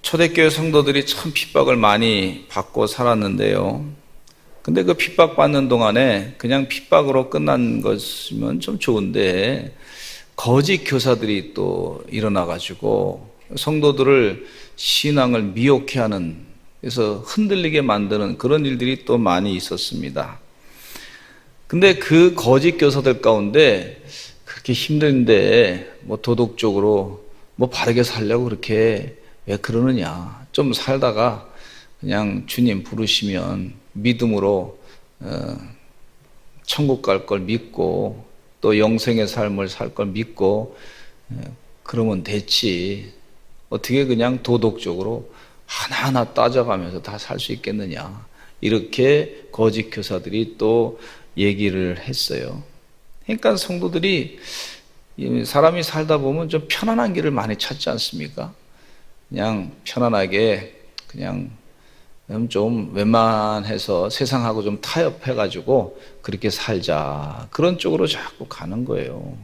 초대교회 성도들이 참 핍박을 많이 받고 살았는데요. 근데 그 핍박받는 동안에 그냥 핍박으로 끝난 것이면 좀 좋은데 거짓 교사들이 또 일어나가지고 성도들을 신앙을 미혹해 하는, 그래서 흔들리게 만드는 그런 일들이 또 많이 있었습니다. 근데 그 거짓 교사들 가운데 그렇게 힘든데 도덕적으로 바르게 살려고 그렇게 왜 그러느냐, 좀 살다가 그냥 주님 부르시면 믿음으로 천국 갈 걸 믿고 또 영생의 삶을 살 걸 믿고 그러면 됐지, 어떻게 그냥 도덕적으로 하나하나 따져가면서 다 살 수 있겠느냐, 이렇게 거짓 교사들이 또 얘기를 했어요. 그러니까 성도들이, 사람이 살다 보면 좀 편안한 길을 많이 찾지 않습니까? 그냥 편안하게 그냥 좀 웬만해서 세상하고 좀 타협해가지고 그렇게 살자, 그런 쪽으로 자꾸 가는 거예요.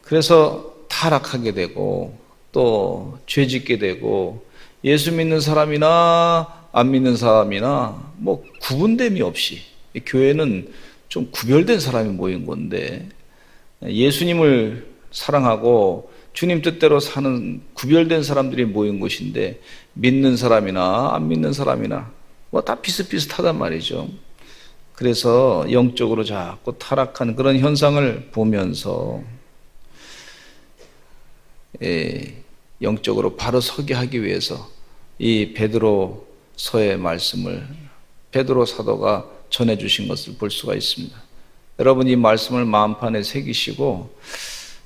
그래서 타락하게 되고 또 죄짓게 되고, 예수 믿는 사람이나 안 믿는 사람이나 구분됨이 없이, 교회는 좀 구별된 사람이 모인 건데, 예수님을 사랑하고 주님 뜻대로 사는 구별된 사람들이 모인 곳인데, 믿는 사람이나 안 믿는 사람이나 다 비슷비슷하단 말이죠. 그래서 영적으로 자꾸 타락하는 그런 현상을 보면서 영적으로 바로 서게 하기 위해서 이 베드로서의 말씀을 베드로 사도가 전해주신 것을 볼 수가 있습니다. 여러분, 이 말씀을 마음판에 새기시고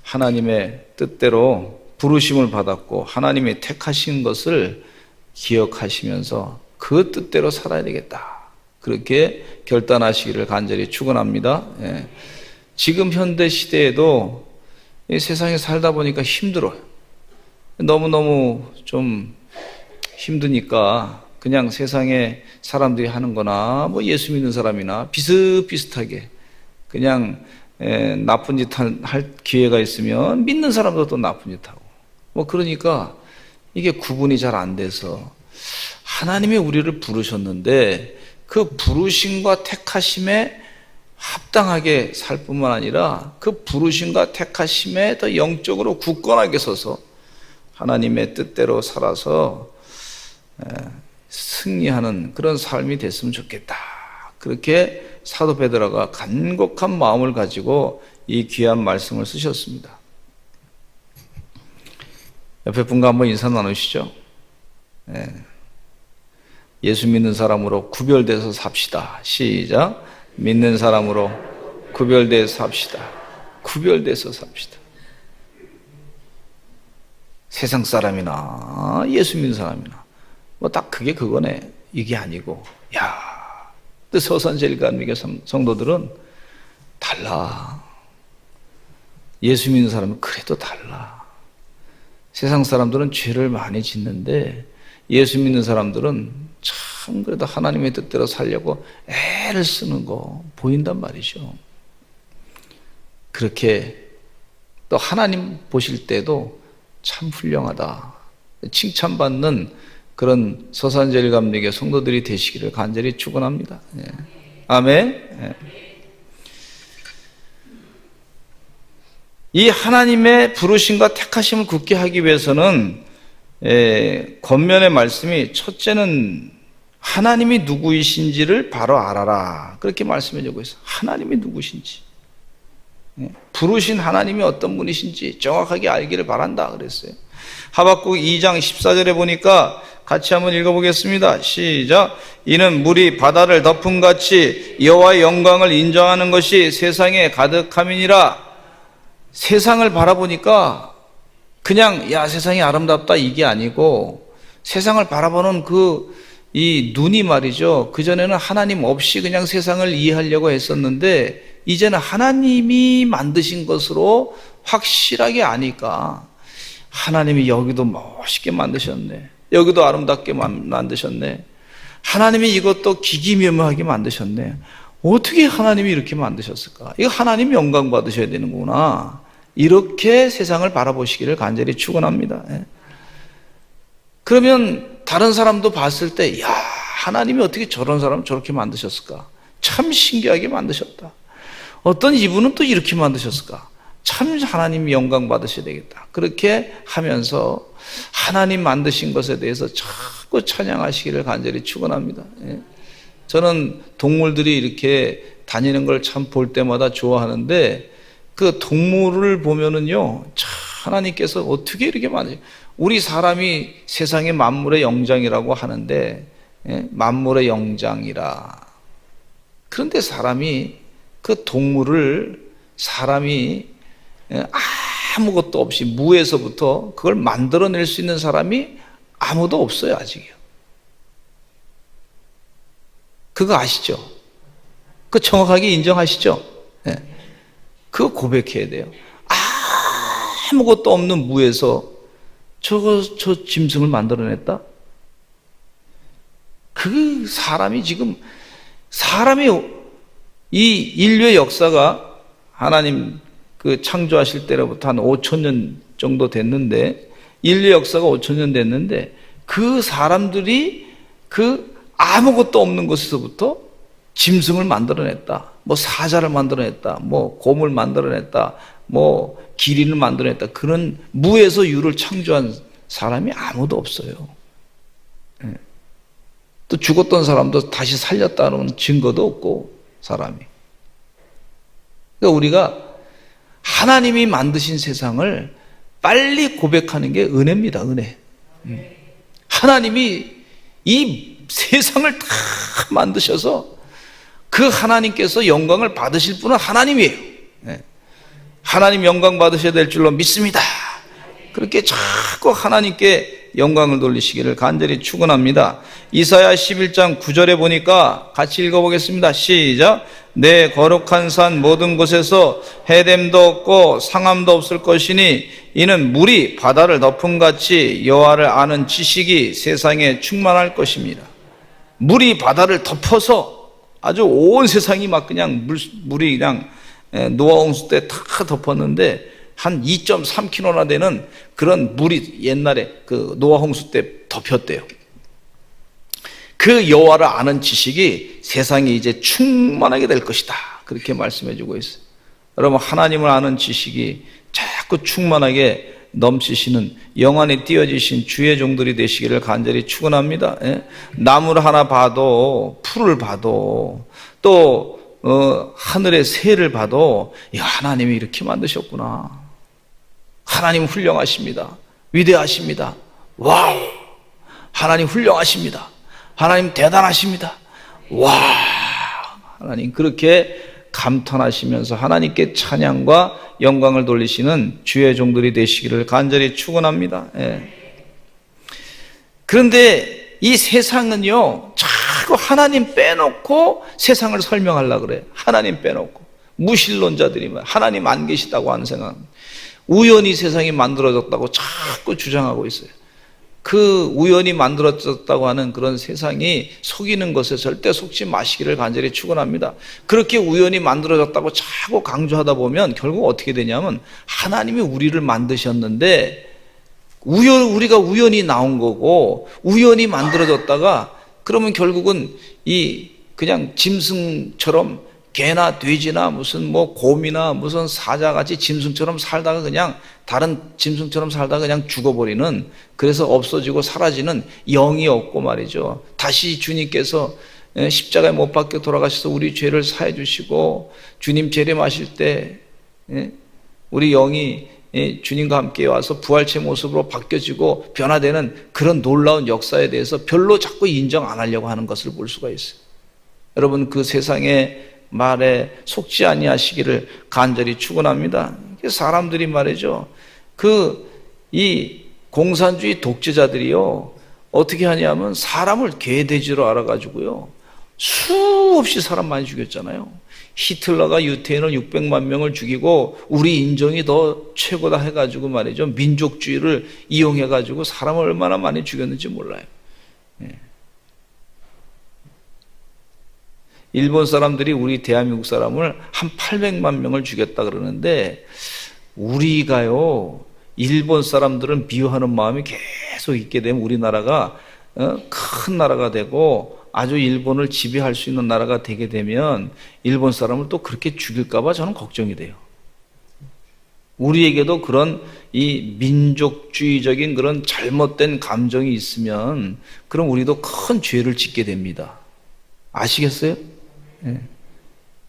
하나님의 뜻대로 부르심을 받았고 하나님이 택하신 것을 기억하시면서 그 뜻대로 살아야 되겠다, 그렇게 결단하시기를 간절히 축원합니다. 지금 현대 시대에도 이 세상에 살다 보니까 힘들어요. 너무너무 좀 힘드니까 그냥 세상에 사람들이 하는 거나 예수 믿는 사람이나 비슷비슷하게 그냥 나쁜 짓 할 기회가 있으면 믿는 사람도 또 나쁜 짓 하고 그러니까 이게 구분이 잘 안 돼서, 하나님이 우리를 부르셨는데 그 부르심과 택하심에 합당하게 살 뿐만 아니라 그 부르심과 택하심에 더 영적으로 굳건하게 서서 하나님의 뜻대로 살아서 승리하는 그런 삶이 됐으면 좋겠다, 그렇게 사도 베드로가 간곡한 마음을 가지고 이 귀한 말씀을 쓰셨습니다. 옆에 분과 한번 인사 나누시죠. 예수 믿는 사람으로 구별돼서 삽시다. 시작. 믿는 사람으로 구별돼서 삽시다. 구별돼서 삽시다. 세상 사람이나 예수 믿는 사람이나 딱 그게 그거네, 이게 아니고, 근데 서산제일교회 성도들은 달라. 예수 믿는 사람은 그래도 달라. 세상 사람들은 죄를 많이 짓는데 예수 믿는 사람들은 참 그래도 하나님의 뜻대로 살려고 애를 쓰는 거 보인단 말이죠. 그렇게 또 하나님 보실 때도 참 훌륭하다, 칭찬받는 그런 서산제일감리교 성도들이 되시기를 간절히 축원합니다. 아멘. 이 하나님의 부르심과 택하심을 굳게 하기 위해서는 권면의 말씀이, 첫째는 하나님이 누구이신지를 바로 알아라, 그렇게 말씀해 주고 있어요. 하나님이 누구신지, 부르신 하나님이 어떤 분이신지 정확하게 알기를 바란다 그랬어요. 하박국 2장 14절에 보니까 같이 한번 읽어보겠습니다. 시작. 이는 물이 바다를 덮음같이 여호와의 영광을 인정하는 것이 세상에 가득함이니라. 세상을 바라보니까 그냥 세상이 아름답다 이게 아니고, 세상을 바라보는 이 눈이 말이죠, 그전에는 하나님 없이 그냥 세상을 이해하려고 했었는데 이제는 하나님이 만드신 것으로 확실하게 아니까, 하나님이 여기도 멋있게 만드셨네, 여기도 아름답게 만드셨네, 하나님이 이것도 기기묘묘하게 만드셨네, 어떻게 하나님이 이렇게 만드셨을까, 이거 하나님 영광 받으셔야 되는구나, 이렇게 세상을 바라보시기를 간절히 축원합니다. 그러면 다른 사람도 봤을 때, 야, 하나님이 어떻게 저런 사람 저렇게 만드셨을까? 참 신기하게 만드셨다. 어떤 이분은 또 이렇게 만드셨을까? 참 하나님 영광 받으셔야 되겠다. 그렇게 하면서 하나님 만드신 것에 대해서 자꾸 찬양하시기를 간절히 축원합니다. 예. 저는 동물들이 이렇게 다니는 걸 참 볼 때마다 좋아하는데, 그 동물을 보면은요, 참 하나님께서 어떻게 이렇게 만드세요? 우리 사람이 세상의 만물의 영장이라고 하는데, 예? 만물의 영장이라. 그런데 사람이 그 동물을 사람이 아무것도 없이 무에서부터 그걸 만들어낼 수 있는 사람이 아무도 없어요, 아직요. 그거 아시죠? 그 정확하게 인정하시죠? 네. 그거 고백해야 돼요. 아무것도 없는 무에서 저 짐승을 만들어냈다? 그 사람이 이 인류의 역사가 하나님 그 창조하실 때로부터 한 5,000년 정도 됐는데, 인류 역사가 5,000년 됐는데, 그 사람들이 그 아무것도 없는 것에서부터 짐승을 만들어냈다. 뭐 사자를 만들어냈다. 뭐 곰을 만들어냈다. 뭐 기린을 만들어냈다. 그런 무에서 유를 창조한 사람이 아무도 없어요. 또 죽었던 사람도 다시 살렸다는 증거도 없고, 사람이. 그러니까 우리가 하나님이 만드신 세상을 빨리 고백하는 게 은혜입니다, 은혜. 하나님이 이 세상을 다 만드셔서 그 하나님께서 영광을 받으실 분은 하나님이에요. 하나님 영광 받으셔야 될 줄로 믿습니다. 그렇게 자꾸 하나님께 영광을 돌리시기를 간절히 축원합니다. 이사야 11장 9절에 보니까 같이 읽어보겠습니다. 시작. 내 거룩한 산 모든 곳에서 해됨도 없고 상함도 없을 것이니 이는 물이 바다를 덮음같이 여호와를 아는 지식이 세상에 충만할 것입니다. 물이 바다를 덮어서 아주 온 세상이 막 그냥 물이 그냥 노아 홍수 때 다 덮었는데 한 2.3km나 되는 그런 물이 옛날에 그 노아 홍수 때 덮였대요. 그 여호와를 아는 지식이 세상에 이제 충만하게 될 것이다. 그렇게 말씀해 주고 있어요. 여러분, 하나님을 아는 지식이 자꾸 충만하게 넘치시는 영안에 띄어지신 주의 종들이 되시기를 간절히 축원합니다. 나무를 하나 봐도, 풀을 봐도, 또 하늘의 새를 봐도, 야, 하나님이 이렇게 만드셨구나. 하나님 훌륭하십니다. 위대하십니다. 와우! 하나님 훌륭하십니다. 하나님 대단하십니다. 와! 하나님 그렇게 감탄하시면서 하나님께 찬양과 영광을 돌리시는 주의 종들이 되시기를 간절히 축원합니다. 그런데 이 세상은요, 자꾸 하나님 빼놓고 세상을 설명하려고 그래요. 하나님 빼놓고. 무신론자들이 하나님 안 계시다고 하는 생각. 우연히 세상이 만들어졌다고 자꾸 주장하고 있어요. 그 우연히 만들어졌다고 하는 그런 세상이 속이는 것에 절대 속지 마시기를 간절히 축원합니다. 그렇게 우연히 만들어졌다고 자꾸 강조하다 보면 결국 어떻게 되냐면 하나님이 우리를 만드셨는데 우리가 우연히 나온 거고 우연히 만들어졌다가 그러면 결국은 그냥 짐승처럼 개나 돼지나 무슨 뭐 곰이나 무슨 사자같이 짐승처럼 살다가 그냥 다른 짐승처럼 살다가 그냥 죽어버리는, 그래서 없어지고 사라지는 영이 없고 말이죠. 다시 주님께서 십자가에 못 박혀 돌아가셔서 우리 죄를 사해 주시고 주님 재림하실 때 우리 영이 주님과 함께 와서 부활체 모습으로 바뀌어지고 변화되는 그런 놀라운 역사에 대해서 별로 자꾸 인정 안 하려고 하는 것을 볼 수가 있어요. 여러분, 그 세상의 말에 속지 아니하시기를 간절히 축원합니다. 사람들이 말이죠, 이 공산주의 독재자들이요 어떻게 하냐면 사람을 개돼지로 알아가지고요 수없이 사람 많이 죽였잖아요. 히틀러가 유태인을 600만 명을 죽이고 우리 인종이 더 최고다 해가지고 말이죠, 민족주의를 이용해가지고 사람을 얼마나 많이 죽였는지 몰라요. 일본 사람들이 우리 대한민국 사람을 한 800만 명을 죽였다 그러는데, 우리가요 일본 사람들은 미워하는 마음이 계속 있게 되면 우리나라가 큰 나라가 되고 아주 일본을 지배할 수 있는 나라가 되게 되면 일본 사람을 또 그렇게 죽일까 봐 저는 걱정이 돼요. 우리에게도 그런 이 민족주의적인 그런 잘못된 감정이 있으면 그럼 우리도 큰 죄를 짓게 됩니다. 아시겠어요? 예.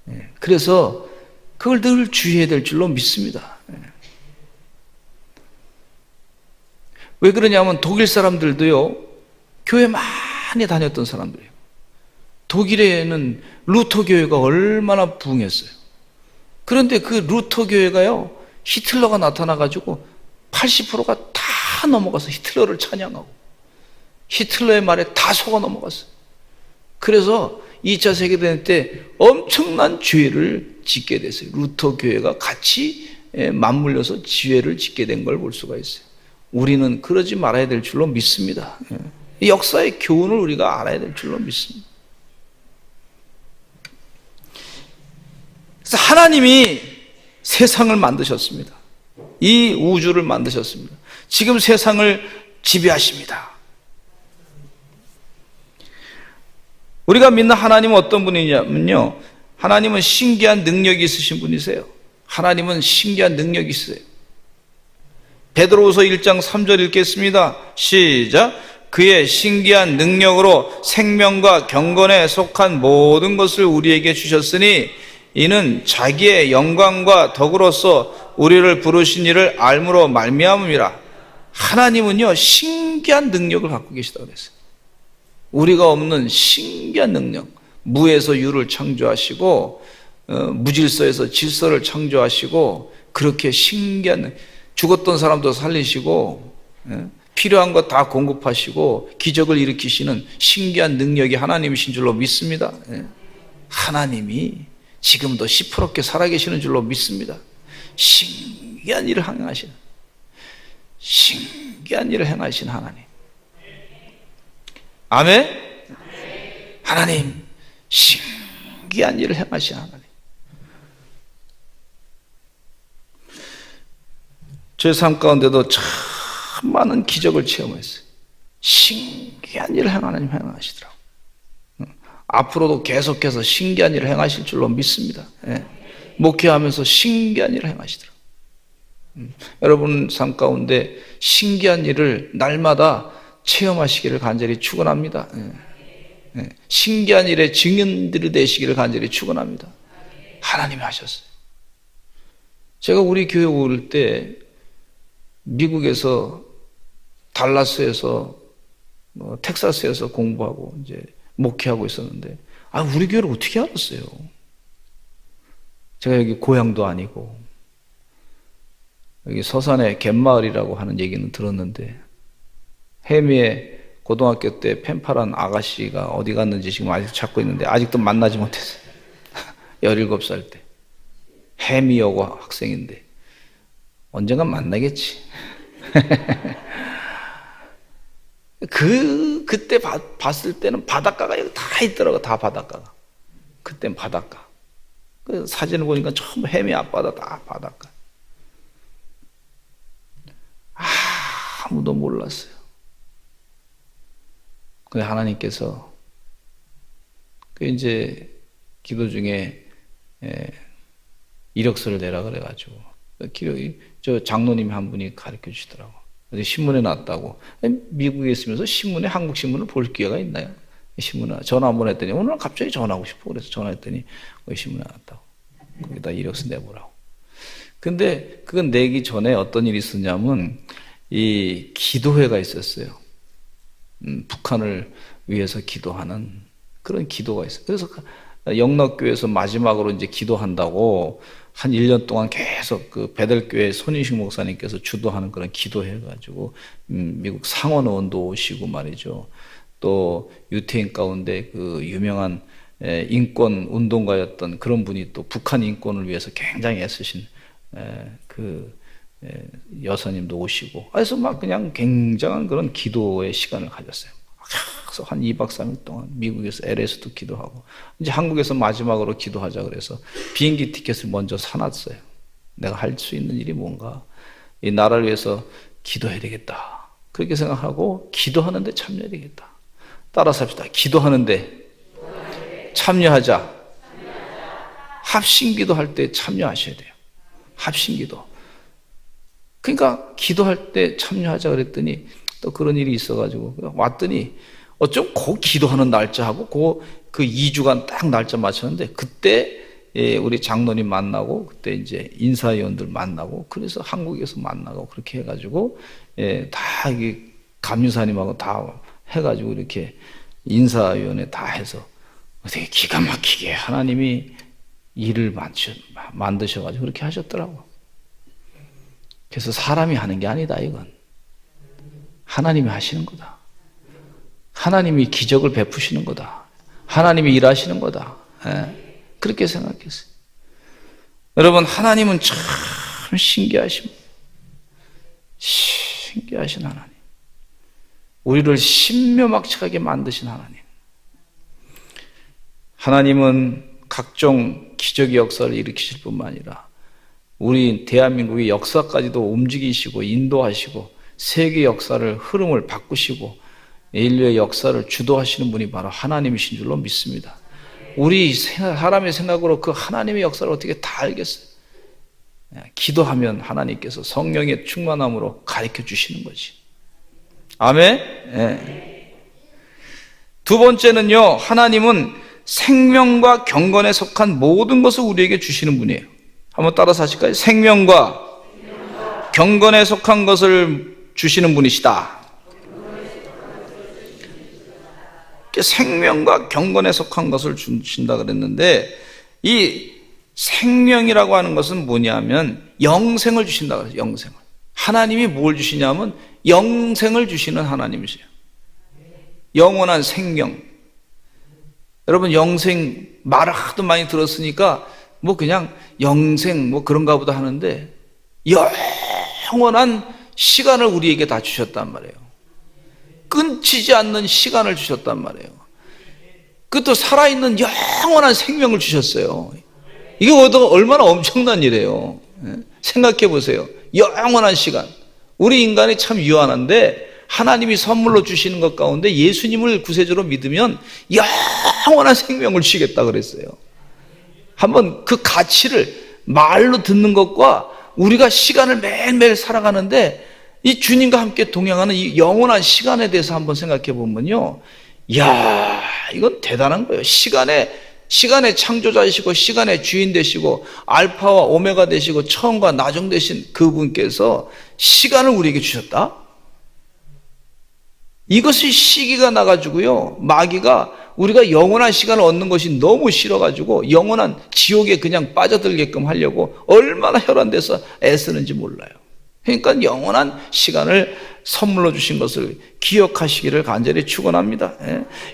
예. 그래서 그걸 늘 주의해야 될 줄로 믿습니다. 예. 왜 그러냐면 독일 사람들도요, 교회 많이 다녔던 사람들이에요. 독일에는 루터 교회가 얼마나 부흥했어요. 그런데 그 루터 교회가요, 히틀러가 나타나가지고 80%가 다 넘어가서 히틀러를 찬양하고 히틀러의 말에 다 속아 넘어갔어요. 그래서 2차 세계대전 때 엄청난 죄를 짓게 됐어요. 루터 교회가 같이 맞물려서 죄를 짓게 된 걸 볼 수가 있어요. 우리는 그러지 말아야 될 줄로 믿습니다. 이 역사의 교훈을 우리가 알아야 될 줄로 믿습니다. 그래서 하나님이 세상을 만드셨습니다. 이 우주를 만드셨습니다. 지금 세상을 지배하십니다. 우리가 믿는 하나님은 어떤 분이냐면요, 하나님은 신기한 능력이 있으신 분이세요. 하나님은 신기한 능력이 있으세요. 베드로후서 1장 3절 읽겠습니다. 시작. 그의 신기한 능력으로 생명과 경건에 속한 모든 것을 우리에게 주셨으니 이는 자기의 영광과 덕으로서 우리를 부르신 이를 알므로 말미암음이라. 하나님은요, 신기한 능력을 갖고 계시다고 그랬어요. 우리가 없는 신기한 능력. 무에서 유를 창조하시고 무질서에서 질서를 창조하시고, 그렇게 신기한 능력. 죽었던 사람도 살리시고 필요한 것 다 공급하시고 기적을 일으키시는 신기한 능력이 하나님이신 줄로 믿습니다. 하나님이 지금도 시퍼렇게 살아계시는 줄로 믿습니다. 신기한 일을 행하신 하나님. 아멘? 하나님, 신기한 일을 행하신 하나님. 제 삶 가운데도 참 많은 기적을 체험했어요. 신기한 일을 하나님 행하시더라고요. 앞으로도 계속해서 신기한 일을 행하실 줄로 믿습니다. 목회하면서 신기한 일을 행하시더라고요. 여러분 삶 가운데 신기한 일을 날마다 체험하시기를 간절히 축원합니다. 신기한 일의 증인들이 되시기를 간절히 축원합니다. 하나님이 하셨어요. 제가 우리 교회 올 때 미국에서 달라스에서 텍사스에서 공부하고 이제 목회하고 있었는데, 우리 교회를 어떻게 알았어요? 제가 여기 고향도 아니고 여기 서산에 갯마을이라고 하는 얘기는 들었는데, 해미에 고등학교 때 펜팔한 아가씨가 어디 갔는지 지금 아직 찾고 있는데 아직도 만나지 못했어요. 17살 때 해미 여고 학생인데 언젠간 만나겠지. 그때 봤을 때는 바닷가가 여기 다 있더라고. 다 바닷가가. 그땐 바닷가. 그 사진을 보니까 전부 해미 앞바다 다 바닷가. 아무도 몰랐어요. 근데 하나님께서 그 이제 기도 중에 이력서를 내라 그래가지고 저 장로님이 한 분이 가르쳐 주시더라고. 신문에 났다고. 미국에 있으면서 신문에 한국 신문을 볼 기회가 있나요? 신문에 전화 한번 했더니 오늘 갑자기 전화하고 싶어. 그래서 전화했더니 신문에 났다고. 거기다 이력서 내보라고. 근데 그건 내기 전에 어떤 일이 있었냐면 이 기도회가 있었어요. 북한을 위해서 기도하는 그런 기도가 있어요. 그래서 영락교회에서 마지막으로 이제 기도한다고 한 1년 동안 계속 그 베델교회 손인식 목사님께서 주도하는 그런 기도해가지고 미국 상원 의원도 오시고 말이죠. 또 유태인 가운데 그 유명한 인권 운동가였던 그런 분이 또 북한 인권을 위해서 굉장히 애쓰신 그 여사님도 오시고, 그래서 막 그냥 굉장한 그런 기도의 시간을 가졌어요. 계속 한 2박 3일 동안 미국에서 LA에서도 기도하고, 이제 한국에서 마지막으로 기도하자 그래서 비행기 티켓을 먼저 사놨어요. 내가 할 수 있는 일이 뭔가, 이 나라를 위해서 기도해야 되겠다. 그렇게 생각하고 기도하는 데 참여해야 되겠다. 따라서 합시다. 기도하는데 참여하자. 합심기도 할 때 참여하셔야 돼요. 합심기도. 그러니까 기도할 때 참여하자 그랬더니 또 그런 일이 있어가지고 왔더니 어쩜 그 기도하는 날짜하고 그 2주간 딱 날짜 맞췄는데 그때 우리 장로님 만나고 그때 이제 인사위원들 만나고 그래서 한국에서 만나고 그렇게 해가지고 다 감유사님하고 다 해가지고 이렇게 인사위원회 다 해서 되게 기가 막히게 하나님이 일을 만드셔가지고 그렇게 하셨더라고. 그래서 사람이 하는 게 아니다 이건. 하나님이 하시는 거다. 하나님이 기적을 베푸시는 거다. 하나님이 일하시는 거다. 그렇게 생각했어요. 여러분, 하나님은 참 신기하신 하나님. 우리를 신묘막측하게 만드신 하나님. 하나님은 각종 기적의 역사를 일으키실 뿐만 아니라 우리 대한민국의 역사까지도 움직이시고 인도하시고 세계 역사를 흐름을 바꾸시고 인류의 역사를 주도하시는 분이 바로 하나님이신 줄로 믿습니다. 우리 사람의 생각으로 그 하나님의 역사를 어떻게 다 알겠어요? 기도하면 하나님께서 성령의 충만함으로 가르쳐 주시는 거지. 아멘? 네. 두 번째는요, 하나님은 생명과 경건에 속한 모든 것을 우리에게 주시는 분이에요. 한번 따라서 하실까요? 생명과 경건에 속한 것을 주시는 분이시다. 생명과 경건에 속한 것을 주신다 그랬는데 이 생명이라고 하는 것은 뭐냐면 영생을 주신다 그랬어요. 영생을. 하나님이 뭘 주시냐면 영생을 주시는 하나님이세요. 영원한 생명. 여러분 영생 말을 하도 많이 들었으니까 뭐 그냥 영생 뭐 그런가 보다 하는데 영원한 시간을 우리에게 다 주셨단 말이에요. 끊지지 않는 시간을 주셨단 말이에요. 그것도 살아있는 영원한 생명을 주셨어요. 이게 얼마나 엄청난 일이에요. 생각해 보세요. 영원한 시간. 우리 인간이 참 유한한데 하나님이 선물로 주시는 것 가운데 예수님을 구세주로 믿으면 영원한 생명을 주시겠다 그랬어요. 한번 그 가치를 말로 듣는 것과 우리가 시간을 매일매일 살아가는데 이 주님과 함께 동행하는 이 영원한 시간에 대해서 한번 생각해 보면요. 이야, 이건 대단한 거예요. 시간의 창조자이시고 시간의 주인 되시고 알파와 오메가 되시고 처음과 나중 되신 그분께서 시간을 우리에게 주셨다? 이것이 시기가 나가지고요. 마귀가 우리가 영원한 시간을 얻는 것이 너무 싫어가지고 영원한 지옥에 그냥 빠져들게끔 하려고 얼마나 혈안돼서 애쓰는지 몰라요. 그러니까 영원한 시간을 선물로 주신 것을 기억하시기를 간절히 축원합니다.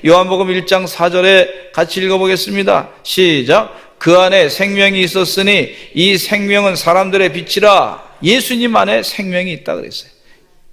요한복음 1장 4절에 같이 읽어보겠습니다. 시작. 그 안에 생명이 있었으니 이 생명은 사람들의 빛이라. 예수님 안에 생명이 있다 그랬어요.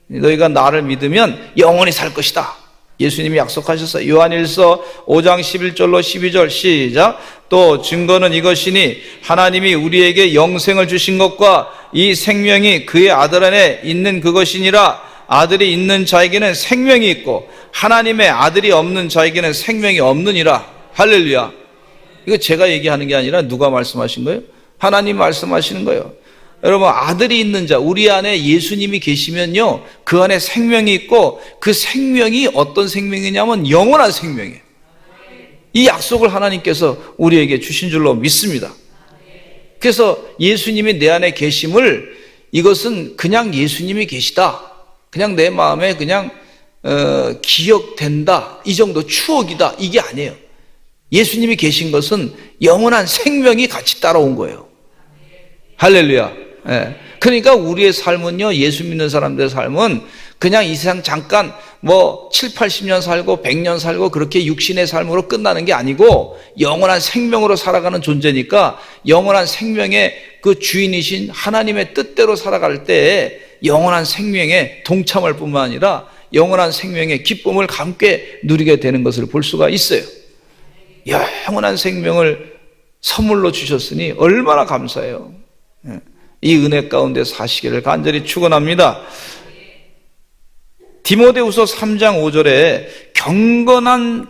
너희가 나를 믿으면 영원히 살 것이다. 예수님이 약속하셨어요. 요한일서 5장 11절로 12절 시작. 또 증거는 이것이니 하나님이 우리에게 영생을 주신 것과 이 생명이 그의 아들 안에 있는 그것이니라. 아들이 있는 자에게는 생명이 있고 하나님의 아들이 없는 자에게는 생명이 없느니라. 할렐루야. 이거 제가 얘기하는 게 아니라 누가 말씀하신 거예요? 하나님 말씀하시는 거예요. 여러분, 아들이 있는 자, 우리 안에 예수님이 계시면요, 그 안에 생명이 있고 그 생명이 어떤 생명이냐면 영원한 생명이에요. 이 약속을 하나님께서 우리에게 주신 줄로 믿습니다. 그래서 예수님이 내 안에 계심을, 이것은 그냥 예수님이 계시다, 그냥 내 마음에 그냥 기억된다, 이 정도 추억이다, 이게 아니에요. 예수님이 계신 것은 영원한 생명이 같이 따라온 거예요. 할렐루야. 그러니까 우리의 삶은요, 예수 믿는 사람들의 삶은 그냥 이 세상 잠깐 뭐 7, 80년 살고 100년 살고 그렇게 육신의 삶으로 끝나는 게 아니고 영원한 생명으로 살아가는 존재니까 영원한 생명의 그 주인이신 하나님의 뜻대로 살아갈 때 영원한 생명에 동참할 뿐만 아니라 영원한 생명의 기쁨을 함께 누리게 되는 것을 볼 수가 있어요. 영원한 생명을 선물로 주셨으니 얼마나 감사해요. 이 은혜 가운데 사시기를 간절히 축원합니다. 디모데후서 3장 5절에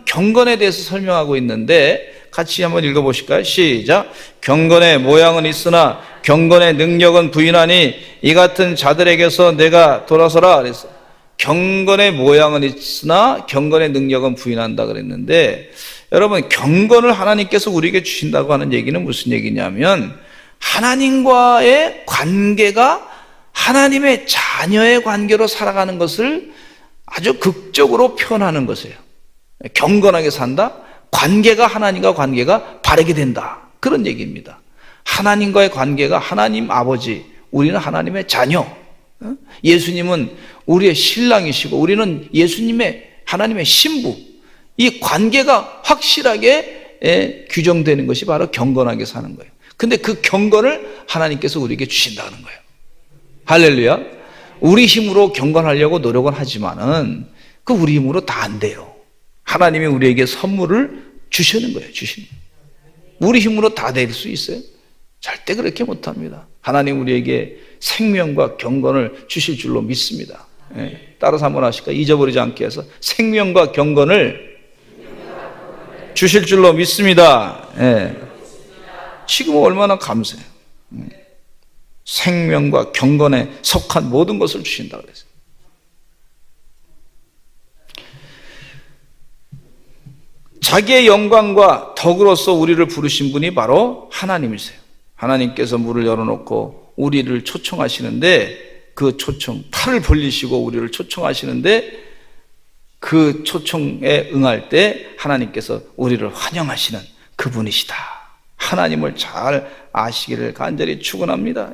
경건에 대해서 설명하고 있는데 같이 한번 읽어보실까요? 시작. 경건의 모양은 있으나 경건의 능력은 부인하니 이 같은 자들에게서 내가 돌아서라 그랬어. 경건의 모양은 있으나 경건의 능력은 부인한다 그랬는데, 여러분, 경건을 하나님께서 우리에게 주신다고 하는 얘기는 무슨 얘기냐면 하나님과의 관계가 하나님의 자녀의 관계로 살아가는 것을 아주 극적으로 표현하는 것이에요. 경건하게 산다? 관계가 하나님과 관계가 바르게 된다, 그런 얘기입니다. 하나님과의 관계가 하나님 아버지, 우리는 하나님의 자녀, 예수님은 우리의 신랑이시고 우리는 예수님의 하나님의 신부, 이 관계가 확실하게 규정되는 것이 바로 경건하게 사는 거예요. 근데 그 경건을 하나님께서 우리에게 주신다는 거예요. 할렐루야. 우리 힘으로 경건하려고 노력은 하지만은 그 우리 힘으로 다 안 돼요. 하나님이 우리에게 선물을 주시는 거예요. 주시는 거예요. 우리 힘으로 다 될 수 있어요? 절대 그렇게 못합니다. 하나님 우리에게 생명과 경건을 주실 줄로 믿습니다. 따라서 한번 하실까? 잊어버리지 않게 해서 생명과 경건을 주실 줄로 믿습니다. 지금은 얼마나 감사해요. 생명과 경건에 속한 모든 것을 주신다 그랬어요. 자기의 영광과 덕으로서 우리를 부르신 분이 바로 하나님이세요. 하나님께서 문을 열어놓고 우리를 초청하시는데, 그 초청, 팔을 벌리시고 우리를 초청하시는데 그 초청에 응할 때 하나님께서 우리를 환영하시는 그분이시다. 하나님을 잘 아시기를 간절히 축원합니다.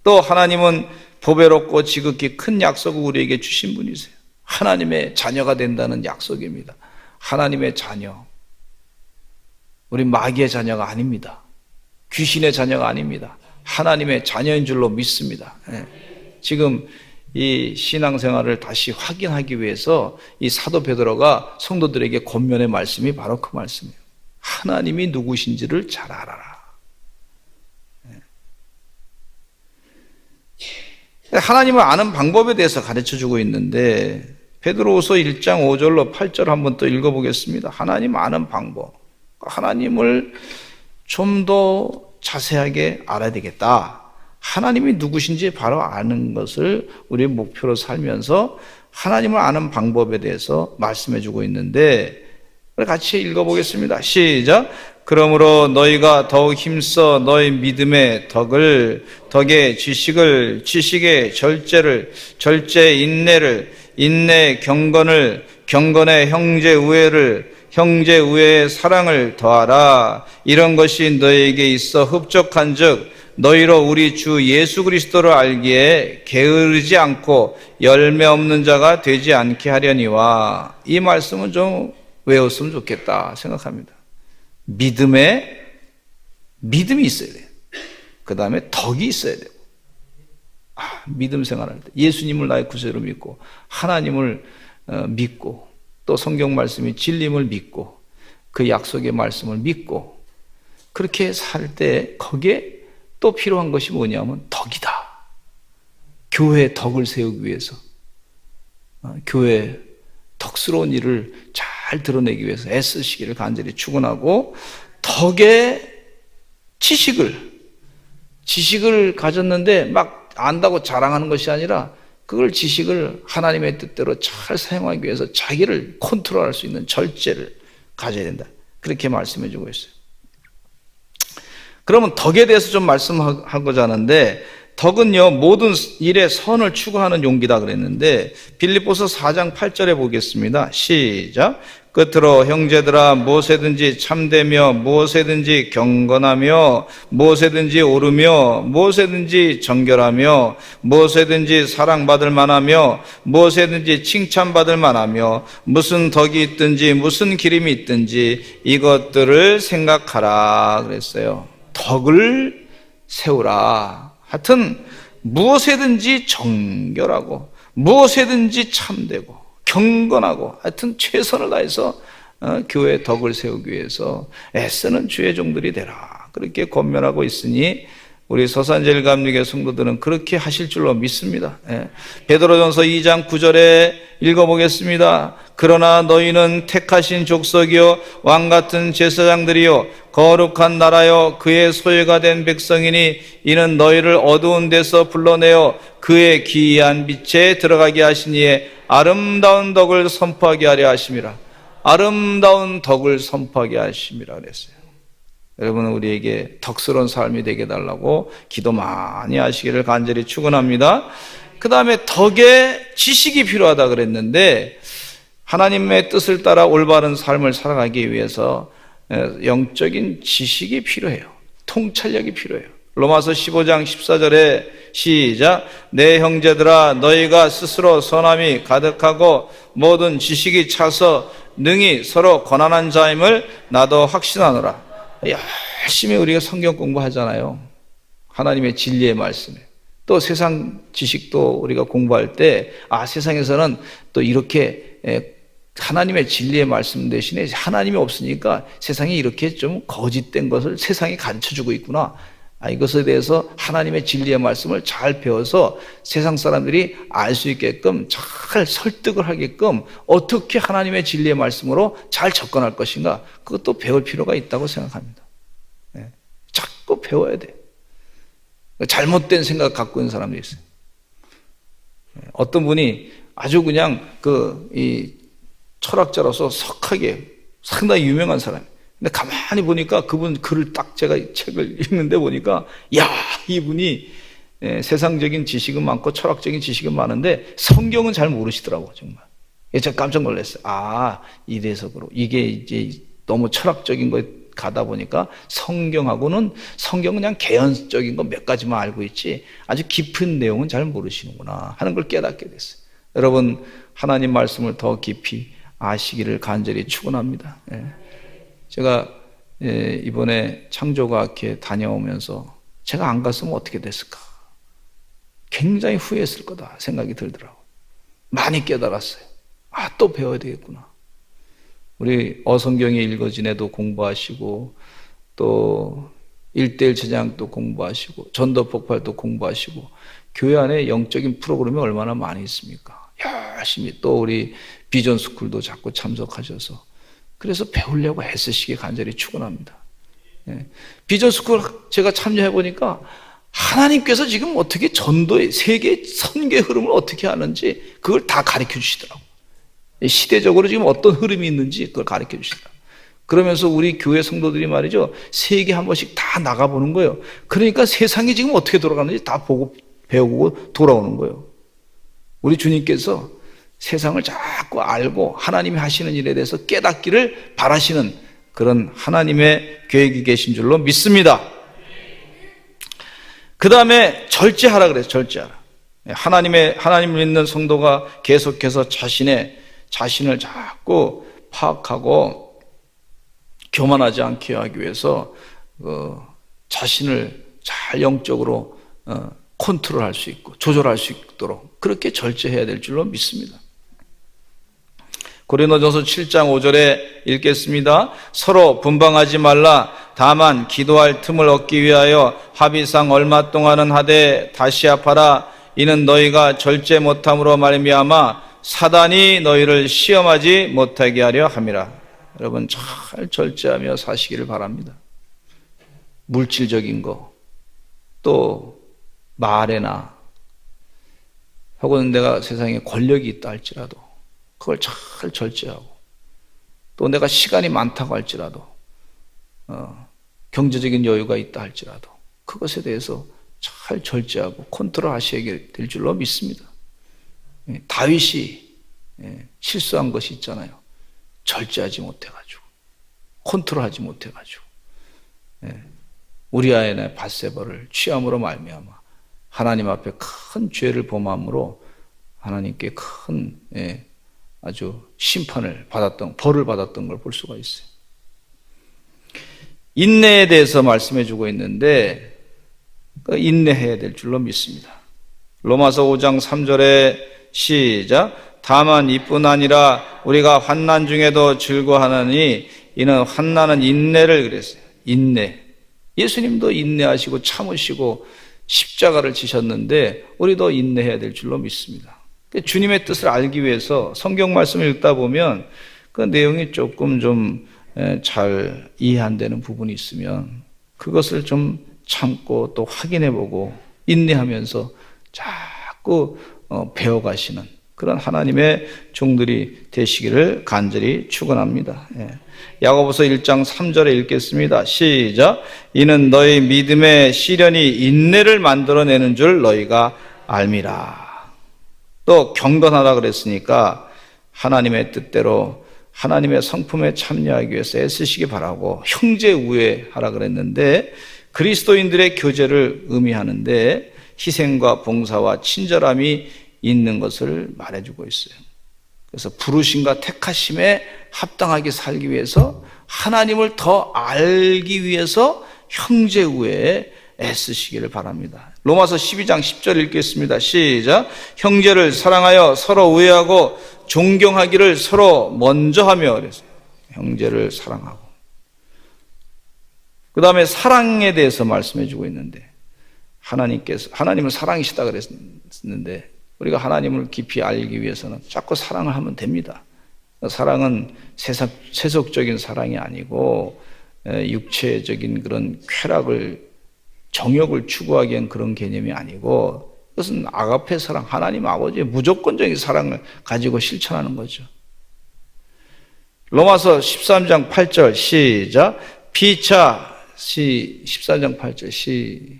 또 하나님은 보배롭고 지극히 큰 약속을 우리에게 주신 분이세요. 하나님의 자녀가 된다는 약속입니다. 하나님의 자녀, 우리 마귀의 자녀가 아닙니다. 귀신의 자녀가 아닙니다. 하나님의 자녀인 줄로 믿습니다. 지금 이 신앙생활을 다시 확인하기 위해서 이 사도 베드로가 성도들에게 권면의 말씀이 바로 그 말씀이에요. 하나님이 누구신지를 잘 알아라. 하나님을 아는 방법에 대해서 가르쳐주고 있는데, 베드로후서 1장 5절로 8절 한번 또 읽어보겠습니다. 하나님 아는 방법, 하나님을 좀 더 자세하게 알아야 되겠다. 하나님이 누구신지 바로 아는 것을 우리의 목표로 살면서 하나님을 아는 방법에 대해서 말씀해 주고 있는데, 같이 읽어보겠습니다. 시작. 그러므로 너희가 더욱 힘써 너희 믿음의 덕의 지식을, 지식의 절제를, 절제의 인내를, 인내의 경건을, 경건의 형제 우애를, 형제 우애의 사랑을 더하라. 이런 것이 너희에게 있어 흡족한즉 너희로 우리 주 예수 그리스도를 알기에 게으르지 않고 열매 없는 자가 되지 않게 하려니와. 이 말씀은 좀 외웠으면 좋겠다 생각합니다. 믿음이 있어야 돼요. 그 다음에 덕이 있어야 돼요. 믿음 생활할 때 예수님을 나의 구세주로 믿고, 하나님을 믿고, 또 성경 말씀이 진림을 믿고, 그 약속의 말씀을 믿고, 그렇게 살 때 거기에 또 필요한 것이 뭐냐면 덕이다. 교회의 덕을 세우기 위해서, 교회의 덕스러운 일을 잘 드러내기 위해서 애쓰시기를 간절히 축원하고, 덕의 지식을 가졌는데 막 안다고 자랑하는 것이 아니라 그걸 지식을 하나님의 뜻대로 잘 사용하기 위해서 자기를 컨트롤할 수 있는 절제를 가져야 된다. 그렇게 말씀해 주고 있어요. 그러면 덕에 대해서 좀 말씀하고자 하는데, 덕은요 모든 일에 선을 추구하는 용기다 그랬는데, 빌립보서 4장 8절에 보겠습니다. 시작. 끝으로 형제들아, 무엇에든지 참되며 무엇에든지 경건하며 무엇에든지 옳으며 무엇에든지 정결하며 무엇에든지 사랑받을 만하며 무엇에든지 칭찬받을 만하며 무슨 덕이 있든지 무슨 기림이 있든지 이것들을 생각하라 그랬어요. 덕을 세우라. 하여튼 무엇에든지 정결하고 무엇에든지 참되고 경건하고, 하여튼 최선을 다해서 교회의 덕을 세우기 위해서 애쓰는 주의 종들이 되라. 그렇게 권면하고 있으니 우리 서산제일감리교 성도들은 그렇게 하실 줄로 믿습니다. 베드로전서 2장 9절에 읽어보겠습니다. 그러나 너희는 택하신 족속이요 왕같은 제사장들이요 거룩한 나라요 그의 소유가 된 백성이니 이는 너희를 어두운 데서 불러내어 그의 기이한 빛에 들어가게 하시니에 아름다운 덕을 선포하게 하려 하심이라. 아름다운 덕을 선포하게 하심이라 그랬어요. 여러분은 우리에게 덕스러운 삶이 되게 해달라고 기도 많이 하시기를 간절히 축원합니다. 그 다음에 덕에 지식이 필요하다 그랬는데 하나님의 뜻을 따라 올바른 삶을 살아가기 위해서 영적인 지식이 필요해요. 통찰력이 필요해요. 로마서 15장 14절에 시작. 내 형제들아 너희가 스스로 선함이 가득하고 모든 지식이 차서 능히 서로 권한한 자임을 나도 확신하노라. 열심히 우리가 성경 공부하잖아요. 하나님의 진리의 말씀에. 또 세상 지식도 우리가 공부할 때 세상에서는 또 이렇게 하나님의 진리의 말씀 대신에 하나님이 없으니까 세상이 이렇게 좀 거짓된 것을 세상이 가르쳐주고 있구나. 이것에 대해서 하나님의 진리의 말씀을 잘 배워서 세상 사람들이 알 수 있게끔 잘 설득을 하게끔 어떻게 하나님의 진리의 말씀으로 잘 접근할 것인가, 그것도 배울 필요가 있다고 생각합니다. 자꾸 배워야 돼요. 잘못된 생각 갖고 있는 사람들이 있어요. 어떤 분이 아주 그냥 이 철학자로서 석하게 상당히 유명한 사람이에요. 근데 가만히 보니까 그분 글을 딱 제가 책을 읽는데 보니까 이분이 세상적인 지식은 많고 철학적인 지식은 많은데 성경은 잘 모르시더라고. 정말 제가 깜짝 놀랐어요. 이래서 이게 이제 너무 철학적인 거에 가다 보니까 성경은 그냥 개연적인 거 몇 가지만 알고 있지 아주 깊은 내용은 잘 모르시는구나 하는 걸 깨닫게 됐어요. 여러분 하나님 말씀을 더 깊이 아시기를 간절히 축원합니다. 제가 이번에 창조과학회 다녀오면서 제가 안 갔으면 어떻게 됐을까? 굉장히 후회했을 거다 생각이 들더라고요. 많이 깨달았어요. 또 배워야 되겠구나. 우리 어성경이 읽어진에도 공부하시고 또 1:1 제장도 공부하시고 전도폭발도 공부하시고 교회 안에 영적인 프로그램이 얼마나 많이 있습니까? 열심히 또 우리 비전스쿨도 자꾸 참석하셔서 그래서 배우려고 애쓰시기 간절히 축원합니다. 비전스쿨 제가 참여해보니까 하나님께서 지금 어떻게 전도의 세계 선교의 흐름을 어떻게 하는지 그걸 다 가르쳐 주시더라고요. 시대적으로 지금 어떤 흐름이 있는지 그걸 가르쳐 주시더라고요. 그러면서 우리 교회 성도들이 말이죠, 세계 한 번씩 다 나가보는 거예요. 그러니까 세상이 지금 어떻게 돌아가는지 다 보고 배우고 돌아오는 거예요. 우리 주님께서 세상을 자꾸 알고 하나님이 하시는 일에 대해서 깨닫기를 바라시는 그런 하나님의 계획이 계신 줄로 믿습니다. 그 다음에 절제하라 그래서 절제하라. 하나님을 믿는 성도가 계속해서 자신을 자꾸 파악하고 교만하지 않게 하기 위해서 자신을 잘 영적으로 컨트롤할 수 있고 조절할 수 있도록 그렇게 절제해야 될 줄로 믿습니다. 고린도전서 7장 5절에 읽겠습니다. 서로 분방하지 말라. 다만 기도할 틈을 얻기 위하여 합의상 얼마 동안은 하되 다시 합하라. 이는 너희가 절제 못함으로 말미암아 사단이 너희를 시험하지 못하게 하려 함이라. 여러분 잘 절제하며 사시기를 바랍니다. 물질적인 거, 또 말에나 혹은 내가 세상에 권력이 있다 할지라도 그걸 잘 절제하고, 또 내가 시간이 많다고 할지라도 경제적인 여유가 있다 할지라도 그것에 대해서 잘 절제하고 컨트롤 하셔야 될 줄로 믿습니다. 다윗이 실수한 것이 있잖아요. 절제하지 못해가지고 컨트롤하지 못해가지고 우리아의 바세바를 취함으로 말미암아 하나님 앞에 큰 죄를 범함으로 하나님께 큰 아주 벌을 받았던 걸 볼 수가 있어요. 인내에 대해서 말씀해 주고 있는데 인내해야 될 줄로 믿습니다. 로마서 5장 3절에 시작. 다만 이뿐 아니라 우리가 환난 중에도 즐거워하느니 이는 환난은 인내를 그랬어요. 인내. 예수님도 인내하시고 참으시고 십자가를 지셨는데 우리도 인내해야 될 줄로 믿습니다. 주님의 뜻을 알기 위해서 성경 말씀을 읽다 보면 그 내용이 조금 좀 잘 이해 안 되는 부분이 있으면 그것을 좀 참고 또 확인해보고 인내하면서 자꾸 배워가시는 그런 하나님의 종들이 되시기를 간절히 축원합니다. 야고보서 1장 3절에 읽겠습니다. 시작. 이는 너희 믿음의 시련이 인내를 만들어내는 줄 너희가 알미라. 또 경건하다 그랬으니까 하나님의 뜻대로 하나님의 성품에 참여하기 위해서 애쓰시기 바라고 형제 우애하라 그랬는데 그리스도인들의 교제를 의미하는데 희생과 봉사와 친절함이 있는 것을 말해주고 있어요. 그래서 부르심과 택하심에 합당하게 살기 위해서 하나님을 더 알기 위해서 형제 우애에 애쓰시기를 바랍니다. 로마서 12장 10절 읽겠습니다. 시작. 형제를 사랑하여 서로 우애하고 존경하기를 서로 먼저 하며 그랬어요. 형제를 사랑하고. 그 다음에 사랑에 대해서 말씀해 주고 있는데 하나님은 사랑이시다 그랬는데 우리가 하나님을 깊이 알기 위해서는 자꾸 사랑을 하면 됩니다. 사랑은 세속적인 사랑이 아니고 육체적인 그런 쾌락을 정욕을 추구하기엔 그런 개념이 아니고 그것은 아가페 사랑, 하나님 아버지의 무조건적인 사랑을 가지고 실천하는 거죠. 로마서 13장 8절 시작. 피차 13장 8절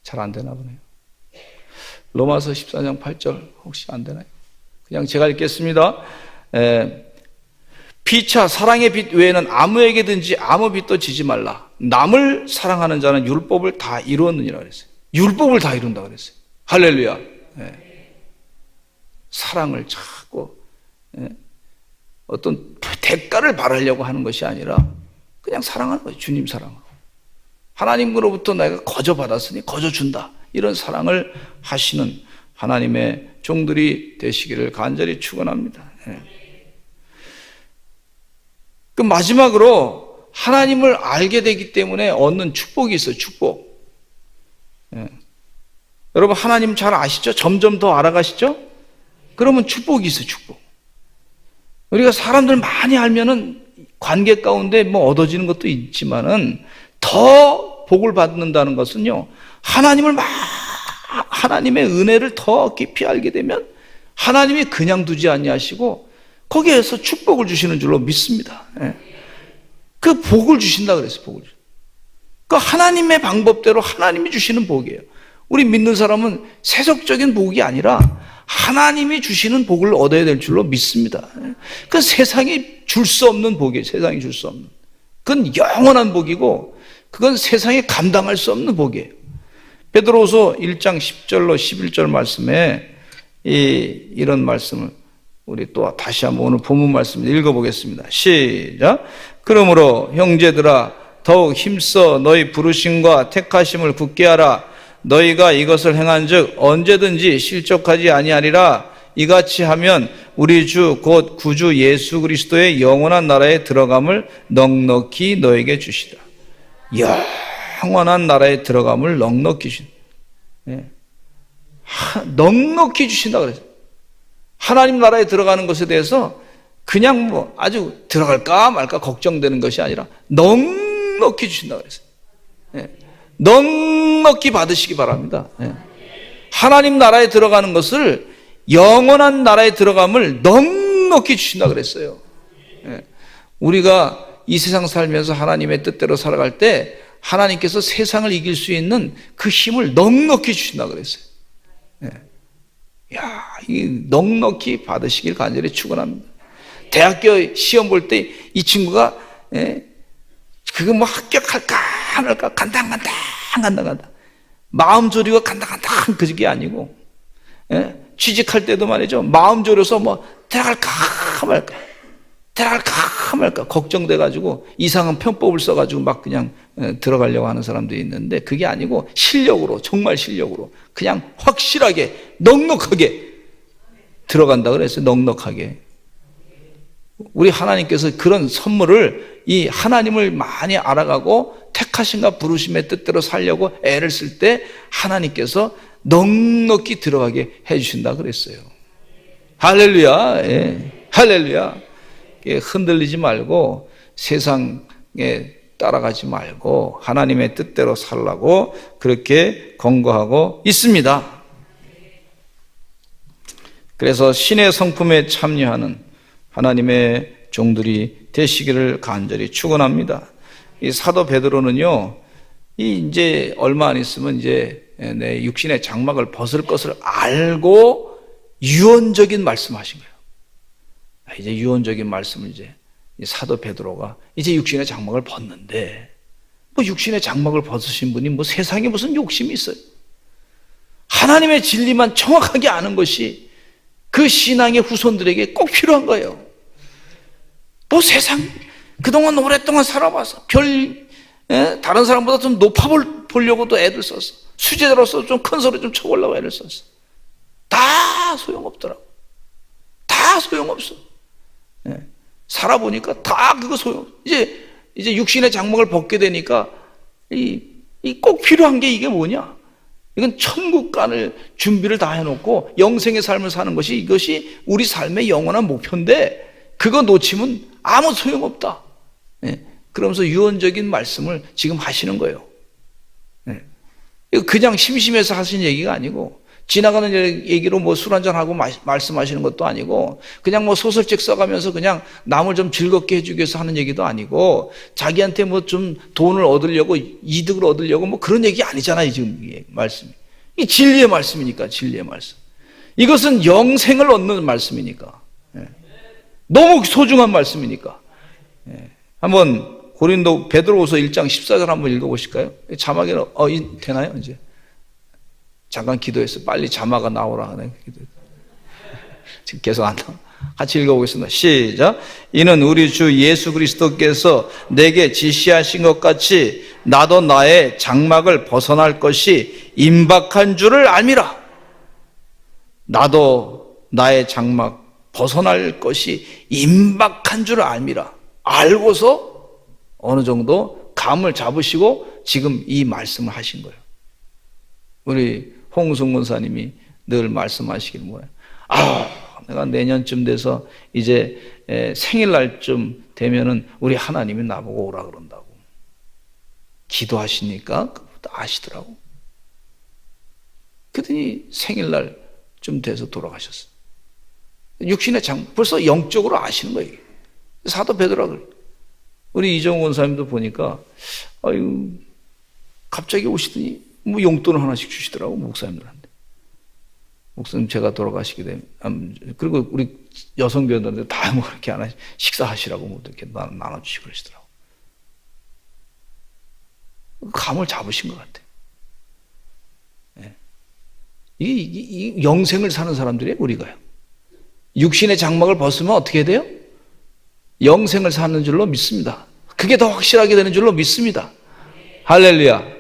잘 안 되나 보네요. 로마서 14장 8절 혹시 안 되나요? 그냥 제가 읽겠습니다. 피차 사랑의 빛 외에는 아무에게든지 아무 빛도 지지 말라. 남을 사랑하는 자는 율법을 다 이루었느니라 그랬어요. 율법을 다 이룬다 그랬어요. 할렐루야. 사랑을 자꾸 어떤 대가를 바라려고 하는 것이 아니라 그냥 사랑하는 거예요. 주님 사랑으로. 하나님으로부터 내가 거저 받았으니 거저 준다. 이런 사랑을 하시는 하나님의 종들이 되시기를 간절히 축원합니다. 그 마지막으로 하나님을 알게 되기 때문에 얻는 축복이 있어요. 축복. 여러분 하나님 잘 아시죠? 점점 더 알아가시죠? 그러면 축복이 있어요. 축복. 우리가 사람들 많이 알면은 관계 가운데 뭐 얻어지는 것도 있지만은 더 복을 받는다는 것은요, 하나님의 은혜를 더 깊이 알게 되면 하나님이 그냥 두지 아니하시고 거기에서 축복을 주시는 줄로 믿습니다. 그 복을 주신다 그랬어요. 복을. 그 하나님의 방법대로 하나님이 주시는 복이에요. 우리 믿는 사람은 세속적인 복이 아니라 하나님이 주시는 복을 얻어야 될 줄로 믿습니다. 그 세상이 줄 수 없는 복이에요. 세상이 줄 수 없는. 그건 영원한 복이고 그건 세상에 감당할 수 없는 복이에요. 베드로후서 1장 10절로 11절 말씀에 이런 말씀을 우리 또 다시 한번 오늘 본문 말씀을 읽어보겠습니다. 시작. 그러므로 형제들아 더욱 힘써 너희 부르심과 택하심을 굳게 하라. 너희가 이것을 행한즉 언제든지 실족하지 아니하리라. 이같이 하면 우리 주 곧 구주 예수 그리스도의 영원한 나라에 들어감을 넉넉히 너에게 주시라. 영원한 나라에 들어감을 넉넉히 주신다. 넉넉히 주신다 그랬어요. 하나님 나라에 들어가는 것에 대해서 그냥 뭐 아주 들어갈까 말까 걱정되는 것이 아니라 넉넉히 주신다 그랬어요. 넉넉히 받으시기 바랍니다. 하나님 나라에 들어가는 것을 영원한 나라에 들어감을 넉넉히 주신다 그랬어요. 우리가 이 세상 살면서 하나님의 뜻대로 살아갈 때 하나님께서 세상을 이길 수 있는 그 힘을 넉넉히 주신다 그랬어요. 이 넉넉히 받으시길 간절히 축원합니다. 대학교 시험 볼 때 이 친구가 그거 뭐 합격할까 말까 간다 마음 졸이고 간다 그게 아니고 취직할 때도 말이죠. 마음 졸여서 뭐 들어갈까 말까 걱정돼가지고 이상한 편법을 써가지고 막 그냥 들어가려고 하는 사람들이 있는데 그게 아니고 실력으로 정말 실력으로 그냥 확실하게 넉넉하게 들어간다 그랬어요. 넉넉하게. 우리 하나님께서 그런 선물을 이 하나님을 많이 알아가고 택하신가 부르심의 뜻대로 살려고 애를 쓸 때 하나님께서 넉넉히 들어가게 해주신다 그랬어요. 할렐루야. 예. 할렐루야. 흔들리지 말고 세상에 따라가지 말고 하나님의 뜻대로 살라고 그렇게 권고하고 있습니다. 그래서 신의 성품에 참여하는 하나님의 종들이 되시기를 간절히 축원합니다. 이 사도 베드로는요, 이제 얼마 안 있으면 이제 내 육신의 장막을 벗을 것을 알고 유언적인 말씀하신 거예요. 이제 유언적인 말씀을 이제 사도 베드로가 이제 육신의 장막을 벗는데, 뭐 육신의 장막을 벗으신 분이 뭐 세상에 무슨 욕심이 있어요? 하나님의 진리만 정확하게 아는 것이 그 신앙의 후손들에게 꼭 필요한 거예요. 뭐 세상 그동안 오랫동안 살아봐서 다른 사람보다 좀 높아 보려고도 애들 썼어. 수제자로서 좀 큰 소리 좀 쳐보려고 애를 썼어. 다 소용없더라고. 다 소용없어. 살아보니까 다 그거 이제 육신의 장막을 벗게 되니까 꼭 필요한 게 이게 뭐냐? 이건 천국 간을 준비를 다 해놓고 영생의 삶을 사는 것이 이것이 우리 삶의 영원한 목표인데 그거 놓치면 아무 소용없다. 그러면서 유언적인 말씀을 지금 하시는 거예요. 이거 그냥 심심해서 하신 얘기가 아니고 지나가는 얘기로 뭐 술 한잔하고 말씀하시는 것도 아니고 그냥 뭐 소설책 써가면서 그냥 남을 좀 즐겁게 해주기 위해서 하는 얘기도 아니고 자기한테 뭐 좀 돈을 얻으려고 이득을 얻으려고 뭐 그런 얘기 아니잖아요. 지금 이 말씀이. 이 진리의 말씀이니까 진리의 말씀. 이것은 영생을 얻는 말씀이니까. 너무 소중한 말씀이니까. 한번 고린도 베드로후서 1장 14절 한번 읽어보실까요? 자막에는 되나요 이제? 잠깐 기도했어. 빨리 자막가 나오라. 지금 계속 안 나와. 같이 읽어보겠습니다. 시작. 이는 우리 주 예수 그리스도께서 내게 지시하신 것 같이 나도 나의 장막을 벗어날 것이 임박한 줄을 알미라. 나도 나의 장막 벗어날 것이 임박한 줄을 알미라. 알고서 어느 정도 감을 잡으시고 지금 이 말씀을 하신 거예요. 우리 홍승 권사님이 늘 말씀하시길 뭐예요? 내가 내년쯤 돼서 이제 생일날쯤 되면은 우리 하나님이 나보고 오라 그런다고. 기도하시니까 그것도 아시더라고. 그랬더니 생일날쯤 돼서 돌아가셨어요. 육신의 벌써 영적으로 아시는 거예요. 사도 베드로가 우리 이정훈 권사님도 보니까 갑자기 오시더니 뭐 용돈을 하나씩 주시더라고 목사님들한테. 목사님 제가 돌아가시게 되면 그리고 우리 여성 배우들한테 다 뭐 그렇게 하나 식사하시라고 뭐 이렇게 나눠주시고 그러시더라고. 감을 잡으신 것 같아요. 이 영생을 사는 사람들이에요, 우리가요. 육신의 장막을 벗으면 어떻게 돼요? 영생을 사는 줄로 믿습니다. 그게 더 확실하게 되는 줄로 믿습니다. 할렐루야.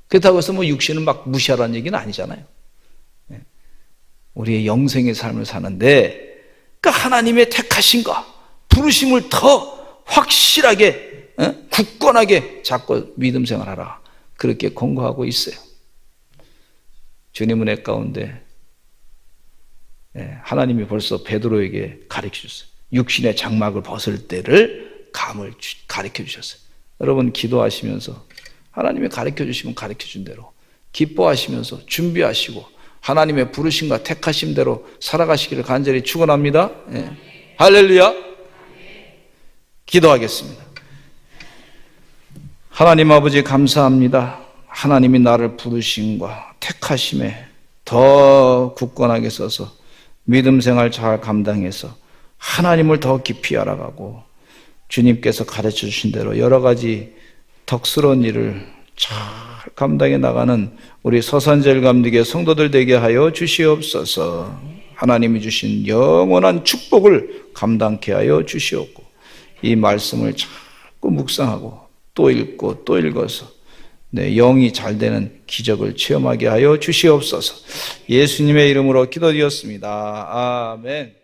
그렇다고 해서 뭐 육신은 막 무시하라는 얘기는 아니잖아요. 우리의 영생의 삶을 사는데 그 하나님의 택하심과 부르심을 더 확실하게 굳건하게 잡고 믿음 생활하라. 그렇게 권고하고 있어요. 주님 은혜 가운데 하나님이 벌써 베드로에게 가르쳐 주셨어요. 육신의 장막을 벗을 때를 감을 가르쳐 주셨어요. 여러분 기도하시면서 하나님이 가르쳐 주시면 가르쳐 준 대로 기뻐하시면서 준비하시고 하나님의 부르심과 택하심대로 살아가시기를 간절히 축원합니다. 할렐루야. 기도하겠습니다. 하나님 아버지 감사합니다. 하나님이 나를 부르심과 택하심에 더 굳건하게 서서 믿음 생활 잘 감당해서 하나님을 더 깊이 알아가고 주님께서 가르쳐 주신 대로 여러 가지 덕스러운 일을 잘 감당해 나가는 우리 서산제일 감리교 성도들 되게 하여 주시옵소서. 하나님이 주신 영원한 축복을 감당케 하여 주시옵고 이 말씀을 자꾸 묵상하고 또 읽고 또 읽어서 내 영이 잘 되는 기적을 체험하게 하여 주시옵소서. 예수님의 이름으로 기도드렸습니다. 아멘.